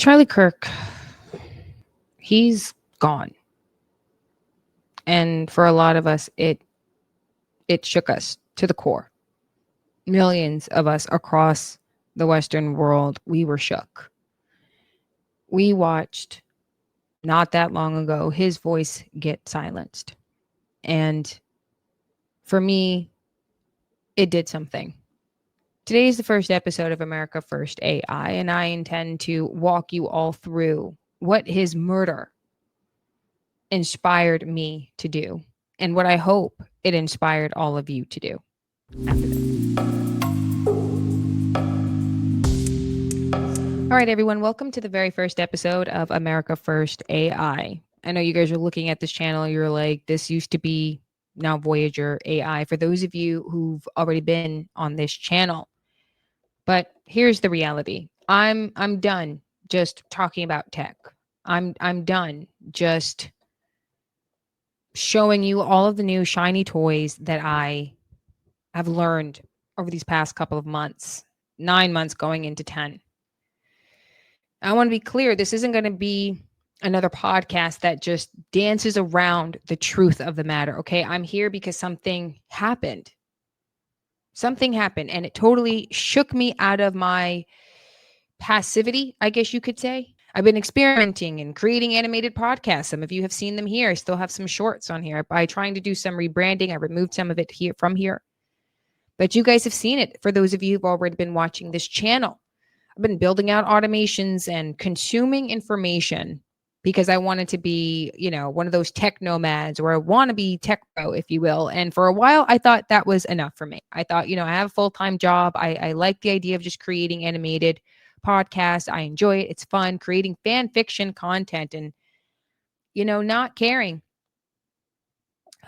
Charlie Kirk, he's gone. And for a lot of us, it shook us to the core. Millions of us across the Western world, we were shook. We watched not that long ago his voice get silenced. And for me, it did something. Today is the first episode of America First AI, and I intend to walk you all through what his murder inspired me to do and what I hope it inspired all of you to do after this. All right, everyone, welcome to the very first episode of America First AI. I know you guys are looking at this channel, you're like, this used to be now Voyager AI. For those of you who've already been on this channel, but here's the reality. I'm done just talking about tech. I'm done just showing you all of the new shiny toys that I have learned over these past couple of months, 9 months going into 10. I want to be clear. This isn't going to be another podcast that just dances around the truth of the matter. Okay. I'm here because something happened. Something happened and it totally shook me out of my passivity, I guess you could say. I've been experimenting and creating animated podcasts. Some of you have seen them here. I still have some shorts on here. By trying to do some rebranding, I removed some of it here from here. But you guys have seen it for those of you who've already been watching this channel. I've been building out automations and consuming information because I wanted to be, one of those tech nomads or a wannabe tech pro, if you will. And for a while, I thought that was enough for me. I thought, I have a full-time job. I like the idea of just creating animated podcasts. I enjoy it. It's fun creating fan fiction content and, not caring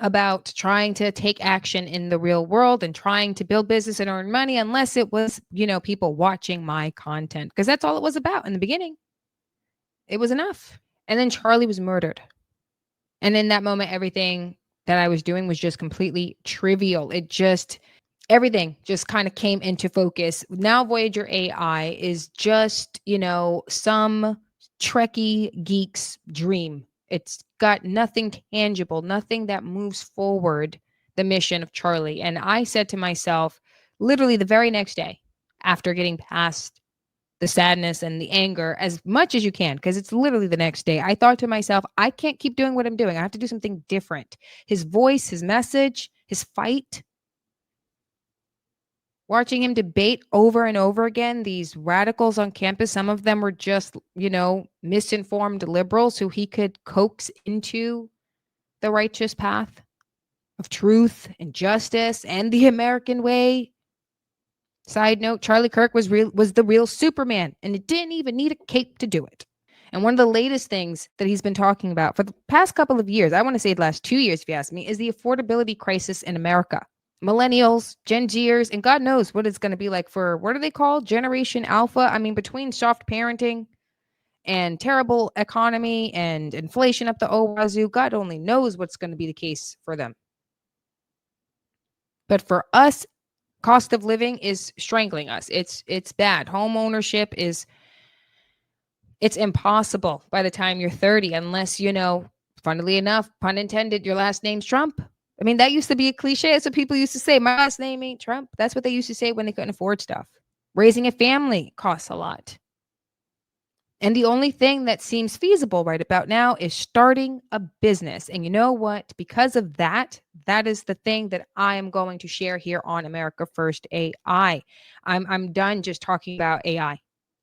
about trying to take action in the real world and trying to build business and earn money unless it was, people watching my content, because that's all it was about in the beginning. It was enough. And then Charlie was murdered. And in that moment, everything that I was doing was just completely trivial. Everything just kind of came into focus. Now Voyager AI is just, some Trekkie geek's dream. It's got nothing tangible, nothing that moves forward the mission of Charlie. And I said to myself, literally the very next day, after getting past the sadness and the anger as much as you can, because it's literally the next day, I thought to myself, I can't keep doing what I'm doing. I have to do something different. His voice, his message, his fight, watching him debate over and over again, these radicals on campus, some of them were just, misinformed liberals who he could coax into the righteous path of truth and justice and the American way. Side note, Charlie Kirk was the real Superman, and it didn't even need a cape to do it. And one of the latest things that he's been talking about for the past couple of years, I want to say the last 2 years, if you ask me, is the affordability crisis in America. Millennials, Gen Zers, and God knows what it's going to be like for, what are they called? Generation Alpha. I mean, between soft parenting and terrible economy and inflation up the wazoo, God only knows what's going to be the case for them. But for us, cost of living is strangling us. It's bad. Home ownership it's impossible by the time you're 30, unless, funnily enough, pun intended, your last name's Trump. I mean, that used to be a cliche. That's what people used to say. My last name ain't Trump. That's what they used to say when they couldn't afford stuff. Raising a family costs a lot. And the only thing that seems feasible right about now is starting a business. And you know what? Because of that, that is the thing that I am going to share here on America First AI. I'm done just talking about AI.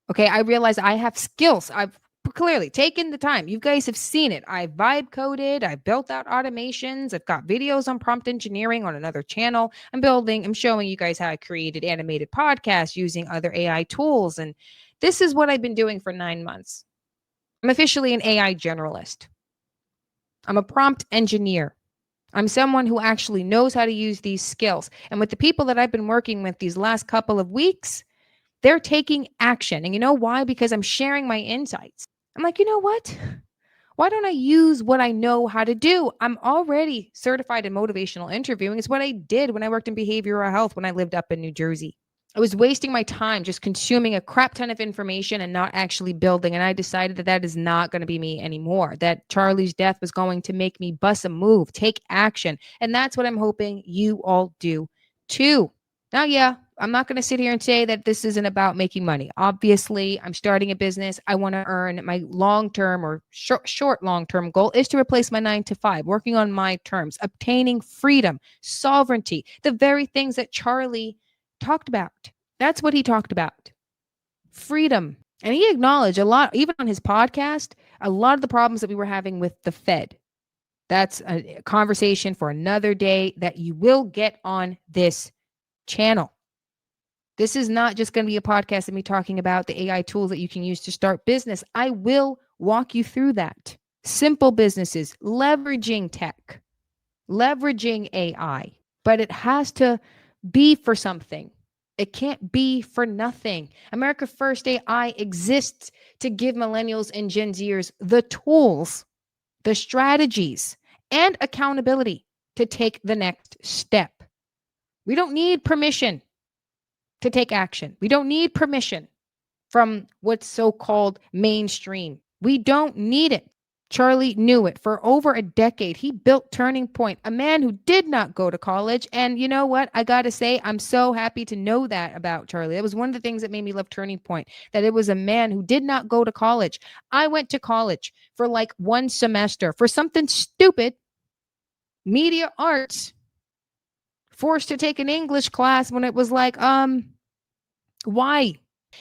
Okay, I realize I have skills. I've clearly taken the time. You guys have seen it. I vibe coded. I built out automations. I've got videos on prompt engineering on another channel. I'm showing you guys how I created animated podcasts using other AI tools. And this is what I've been doing for 9 months. I'm officially an AI generalist. I'm a prompt engineer. I'm someone who actually knows how to use these skills. And with the people that I've been working with these last couple of weeks, they're taking action. And you know why? Because I'm sharing my insights. I'm like, you know what? Why don't I use what I know how to do? I'm already certified in motivational interviewing. It's what I did when I worked in behavioral health when I lived up in New Jersey. I was wasting my time just consuming a crap ton of information and not actually building. And I decided that that is not going to be me anymore. That Charlie's death was going to make me bust a move, take action. And that's what I'm hoping you all do too. Now, yeah, I'm not going to sit here and say that this isn't about making money. Obviously, I'm starting a business. I want to earn. My long-term or short long-term goal is to replace my 9 to 5, working on my terms, obtaining freedom, sovereignty, the very things that Charlie talked about. That's what he talked about. Freedom. And he acknowledged a lot, even on his podcast, a lot of the problems that we were having with the Fed. That's a conversation for another day that you will get on this channel. This is not just going to be a podcast of me talking about the AI tools that you can use to start business. I will walk you through that. Simple businesses, leveraging tech, leveraging AI, but it has to be for something. It can't be for nothing. America First AI exists to give millennials and Gen Zers the tools, the strategies, and accountability to take the next step. We don't need permission to take action. We don't need permission from what's so-called mainstream. We don't need it. Charlie knew it. For over a decade, he built Turning Point, a man who did not go to college. And you know what? I got to say, I'm so happy to know that about Charlie. That was one of the things that made me love Turning Point, that it was a man who did not go to college. I went to college for like 1 semester for something stupid, media arts, forced to take an English class when it was like, why?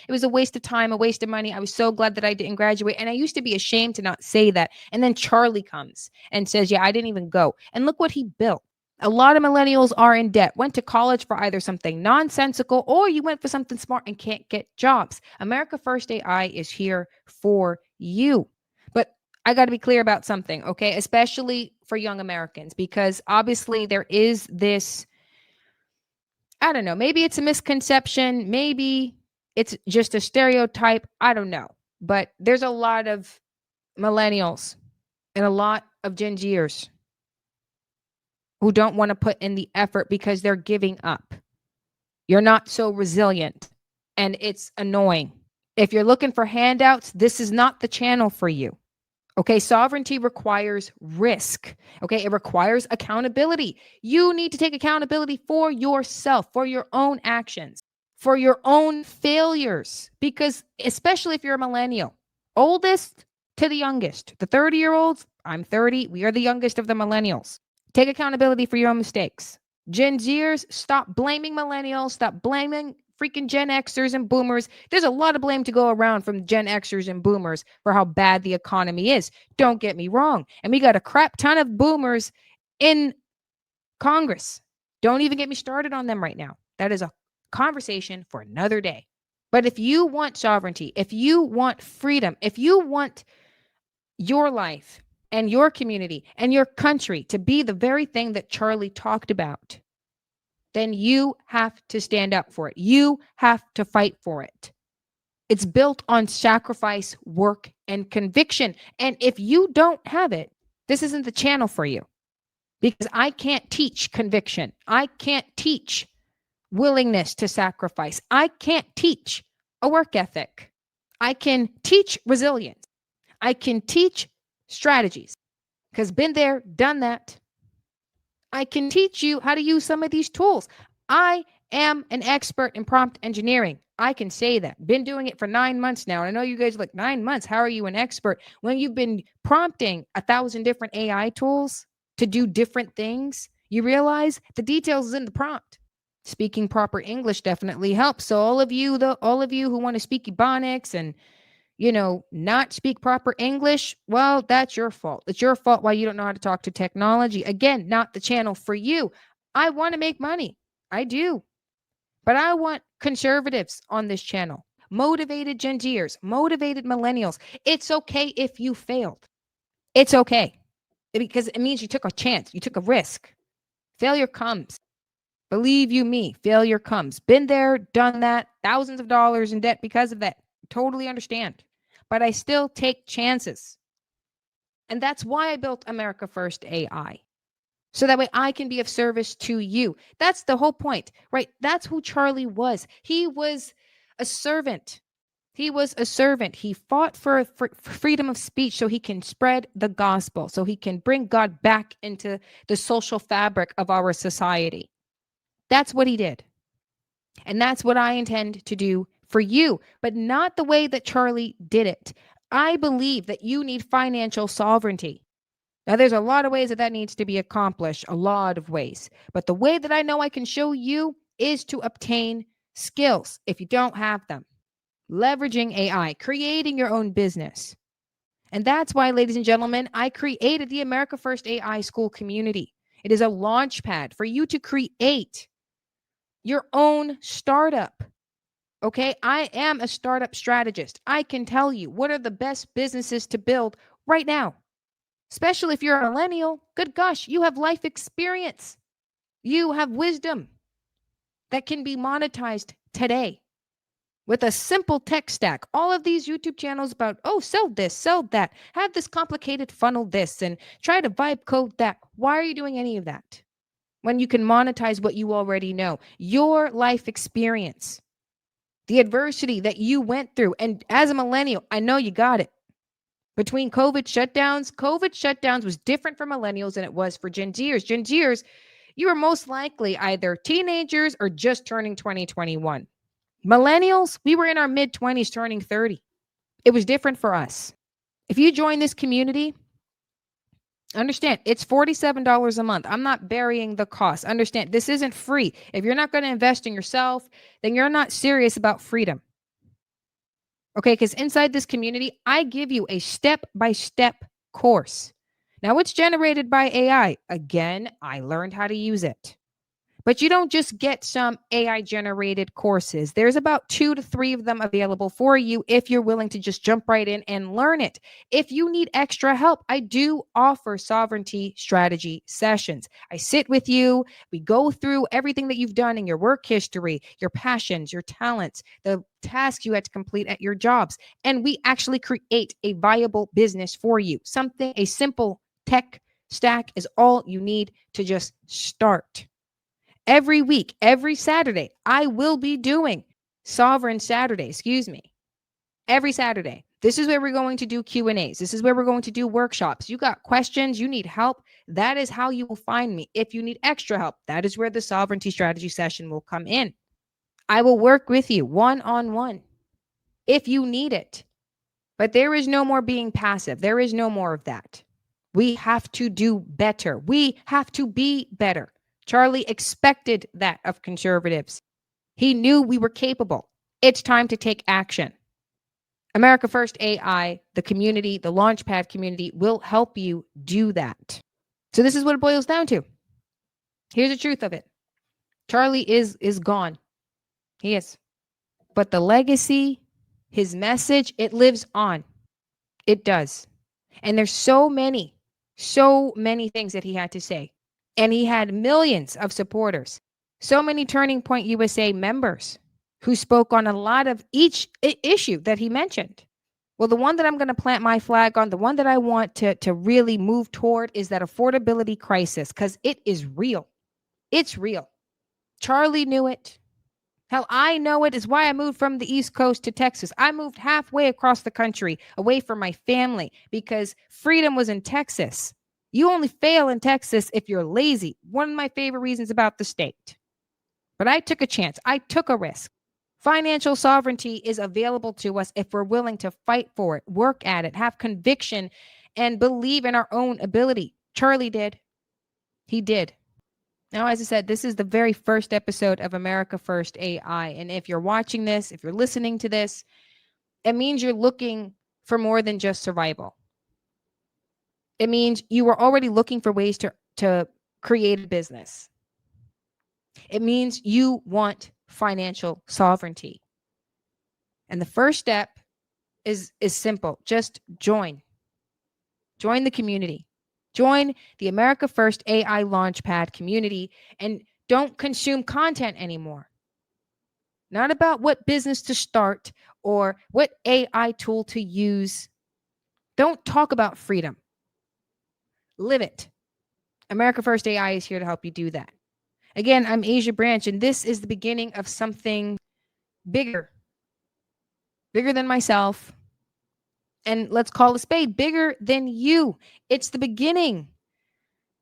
It was a waste of time, a waste of money. I was so glad that I didn't graduate. And I used to be ashamed to not say that. And then Charlie comes and says, yeah, I didn't even go. And look what he built. A lot of millennials are in debt, went to college for either something nonsensical or you went for something smart and can't get jobs. America First AI is here for you. But I got to be clear about something, okay? Especially for young Americans, because obviously there is this, I don't know, maybe it's a misconception, maybe it's just a stereotype, I don't know. But there's a lot of millennials and a lot of Gen Zers who don't want to put in the effort because they're giving up. You're not so resilient and it's annoying. If you're looking for handouts, this is not the channel for you. Okay, sovereignty requires risk. Okay, it requires accountability. You need to take accountability for yourself, for your own actions, for your own failures. Because especially if you're a millennial, oldest to the youngest, the 30-year-olds, I'm 30, we are the youngest of the millennials. Take accountability for your own mistakes. Gen Zers, stop blaming millennials, stop blaming freaking Gen Xers and boomers. There's a lot of blame to go around from Gen Xers and boomers for how bad the economy is. Don't get me wrong. And we got a crap ton of boomers in Congress. Don't even get me started on them right now. That is a conversation for another day. But if you want sovereignty, if you want freedom, if you want your life and your community and your country to be the very thing that Charlie talked about, then you have to stand up for it. You have to fight for it. It's built on sacrifice, work, and conviction. And if you don't have it, this isn't the channel for you, because I can't teach conviction. I can't teach willingness to sacrifice. I can't teach a work ethic. I can teach resilience. I can teach strategies, because been there, done that. I can teach you how to use some of these tools. I am an expert in prompt engineering. I can say that. Been doing it for 9 months now. And I know you guys are like, 9 months, how are you an expert? When you've been prompting 1,000 different AI tools to do different things, you realize the details is in the prompt. Speaking proper English definitely helps. So all of you who want to speak Ebonics and not speak proper English, well, that's your fault. It's your fault why you don't know how to talk to technology. Again, not the channel for you. I want to make money. I do. But I want conservatives on this channel, motivated Gen Zers, motivated millennials. It's okay if you failed. It's okay, because it means you took a chance. You took a risk. Failure comes. Believe you me, failure comes. Been there, done that, thousands of dollars in debt because of that. Totally understand. But I still take chances. And that's why I built America First AI. so that way I can be of service to you. That's the whole point, right? That's who Charlie was. He was a servant. He was a servant. He fought for freedom of speech so he can spread the gospel, so he can bring God back into the social fabric of our society. That's what he did. And that's what I intend to do for you, but not the way that Charlie did it. I believe that you need financial sovereignty. Now, there's a lot of ways that that needs to be accomplished, a lot of ways. But the way that I know I can show you is to obtain skills if you don't have them, leveraging AI, creating your own business. And that's why, ladies and gentlemen, I created the America First AI Skool community. It is a launch pad for you to create your own startup. Okay, I am a startup strategist. I can tell you what are the best businesses to build right now. Especially if you're a millennial, good gosh, you have life experience. You have wisdom that can be monetized today with a simple tech stack. All of these YouTube channels about, oh, sell this, sell that, have this complicated funnel this, and try to vibe code that. Why are you doing any of that when you can monetize what you already know? Your life experience, the adversity that you went through. And as a millennial, I know you got it. Between COVID shutdowns was different for millennials than it was for Gen Zers. Gen Zers, you were most likely either teenagers or just turning 2021. Millennials, we were in our mid 20s turning 30. It was different for us. If you join this community, understand it's $47 a month. I'm not burying the cost. Understand this isn't free. If you're not going to invest in yourself, then you're not serious about freedom. Okay, because inside this community, I give you a step-by-step course. Now, it's generated by AI. Again, I learned how to use it. But you don't just get some AI generated courses. There's about 2 to 3 of them available for you if you're willing to just jump right in and learn it. If you need extra help, I do offer sovereignty strategy sessions. I sit with you. We go through everything that you've done in your work history, your passions, your talents, the tasks you had to complete at your jobs. And we actually create a viable business for you. Something, a simple tech stack is all you need to just start. Every week, every Saturday, I will be doing Sovereign Saturday, every Saturday. This is where we're going to do Q&As. This is where we're going to do workshops. You got questions, you need help. That is how you will find me. If you need extra help, that is where the sovereignty strategy session will come in. I will work with you one-on-one if you need it. But there is no more being passive. There is no more of that. We have to do better. We have to be better. Charlie expected that of conservatives. He knew we were capable. It's time to take action. America First AI, the community, the Launchpad community will help you do that. So this is what it boils down to. Here's the truth of it. Charlie is gone. He is. But the legacy, his message, it lives on. It does. And there's so many things that he had to say. And he had millions of supporters, so many Turning Point USA members who spoke on a lot of each issue that he mentioned. Well, the one that I'm going to plant my flag on, the one that I want to really move toward is that affordability crisis, because it is real. It's real. Charlie knew it. Hell, I know it is why I moved from the East Coast to Texas. I moved halfway across the country away from my family because freedom was in Texas. You only fail in Texas if you're lazy. One of my favorite reasons about the state. But I took a chance. I took a risk. Financial sovereignty is available to us if we're willing to fight for it, work at it, have conviction, and believe in our own ability. Charlie did. He did. Now, as I said, this is the very first episode of America First AI. And if you're watching this, if you're listening to this, it means you're looking for more than just survival. It means you were already looking for ways to create a business. It means you want financial sovereignty. And the first step is simple. Just join. Join the community. Join the America First AI Launchpad community and don't consume content anymore. Not about what business to start or what AI tool to use. Don't talk about freedom. Live it. America First AI is here to help you do that. Again, I'm Asia Branch, and this is the beginning of something bigger, bigger than myself. And let's call a spade bigger than you. It's the beginning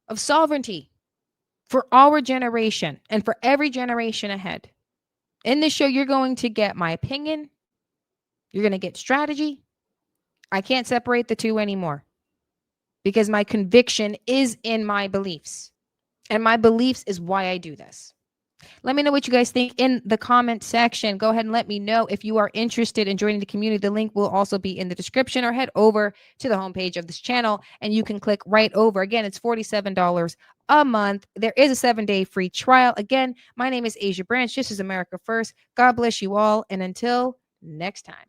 of sovereignty for our generation and for every generation ahead. In this show, you're going to get my opinion. You're going to get strategy. I can't separate the two anymore because my conviction is in my beliefs. And my beliefs is why I do this. Let me know what you guys think in the comment section. Go ahead and let me know if you are interested in joining the community. The link will also be in the description, or head over to the homepage of this channel and you can click right over. Again, it's $47 a month. There is a 7-day free trial. Again, my name is Asia Branch. This is America First. God bless you all. And until next time.